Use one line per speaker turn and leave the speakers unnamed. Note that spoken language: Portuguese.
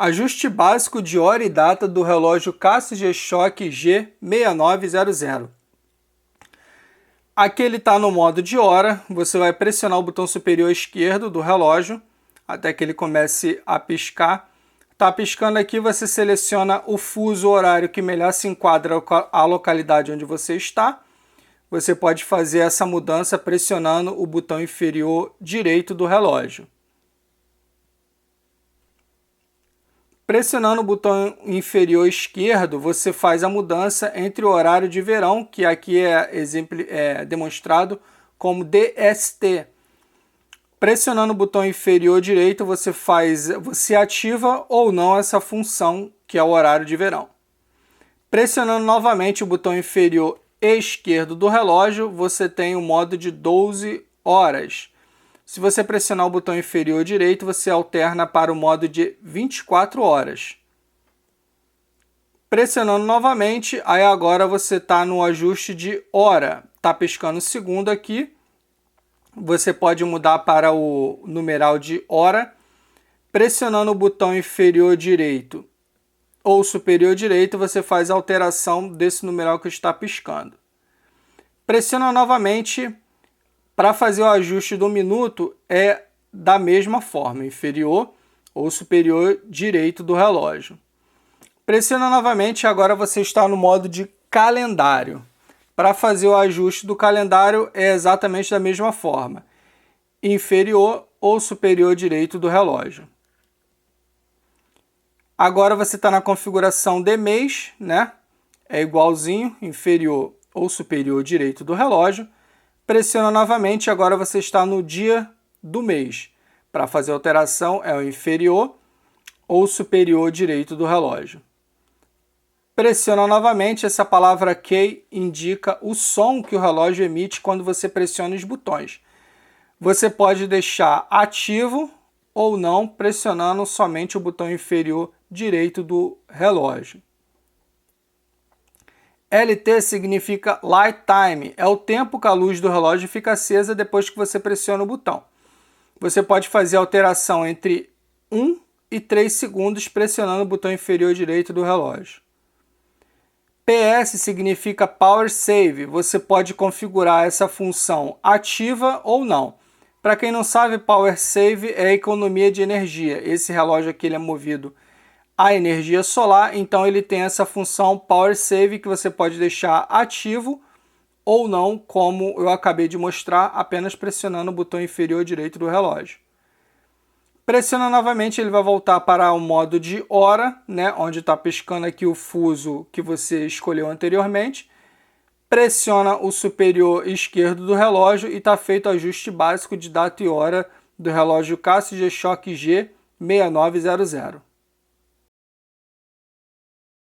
Ajuste básico de hora e data do relógio Casio G-Shock G6900. Aqui ele está no modo de hora, você vai pressionar o botão superior esquerdo do relógio até que ele comece a piscar. Está piscando aqui, você seleciona o fuso horário que melhor se enquadra à localidade onde você está. Você pode fazer essa mudança pressionando o botão inferior direito do relógio. Pressionando o botão inferior esquerdo, você faz a mudança entre o horário de verão, que aqui é demonstrado como DST. Pressionando o botão inferior direito, você ativa ou não essa função, que é o horário de verão. Pressionando novamente o botão inferior esquerdo do relógio, você tem o modo de 12 horas. Se você pressionar o botão inferior direito, você alterna para o modo de 24 horas. Pressionando novamente, aí agora você está no ajuste de hora. Está piscando segundo aqui. Você pode mudar para o numeral de hora. Pressionando o botão inferior direito ou superior direito, você faz a alteração desse numeral que está piscando. Pressiona novamente. Para fazer o ajuste do minuto é da mesma forma, inferior ou superior direito do relógio. Pressiona novamente, agora você está no modo de calendário. Para fazer o ajuste do calendário é exatamente da mesma forma, inferior ou superior direito do relógio. Agora você está na configuração de mês, né? É igualzinho, inferior ou superior direito do relógio. Pressiona novamente, agora você está no dia do mês. Para fazer a alteração é o inferior ou superior direito do relógio. Pressiona novamente, essa palavra key indica o som que o relógio emite quando você pressiona os botões. Você pode deixar ativo ou não, pressionando somente o botão inferior direito do relógio. LT significa Light Time, é o tempo que a luz do relógio fica acesa depois que você pressiona o botão. Você pode fazer a alteração entre 1 e 3 segundos pressionando o botão inferior direito do relógio. PS significa Power Save, você pode configurar essa função ativa ou não. Para quem não sabe, Power Save é economia de energia. Esse relógio aqui ele é movido a energia solar, então ele tem essa função Power Save que você pode deixar ativo ou não, como eu acabei de mostrar, apenas pressionando o botão inferior direito do relógio. Pressiona novamente, ele vai voltar para o modo de hora, né, onde está piscando aqui o fuso que você escolheu anteriormente. Pressiona o superior esquerdo do relógio e está feito o ajuste básico de data e hora do relógio Casio G-Shock G6900.